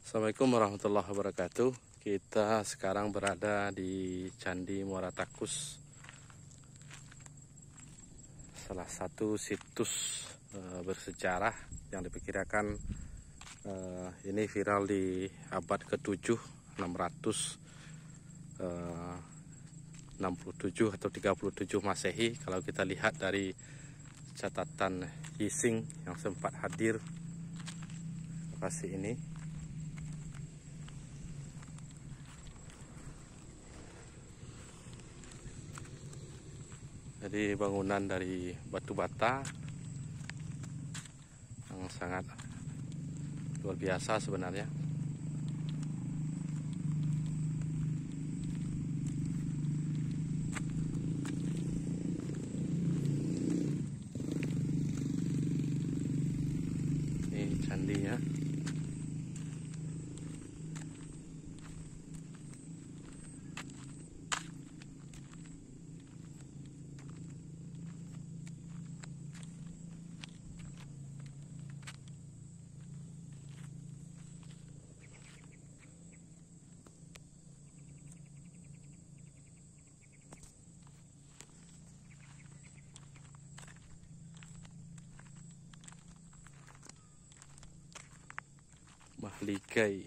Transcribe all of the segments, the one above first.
Assalamualaikum warahmatullahi wabarakatuh. Kita sekarang berada di Candi Muara Takus, salah satu situs bersejarah yang diperkirakan ini viral di abad ke-7 667 atau 37 Masehi. Kalau kita lihat dari catatan Yixing yang sempat hadir lokasi ini. Jadi bangunan dari batu bata yang sangat luar biasa sebenarnya. Ini candinya. Mahligai.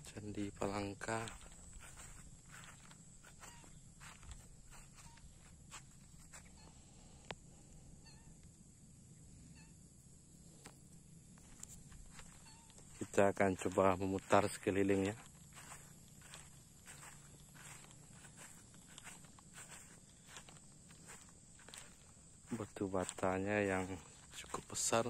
Candi Palangka. Kita akan coba memutar sekelilingnya. Batu batanya yang cukup besar.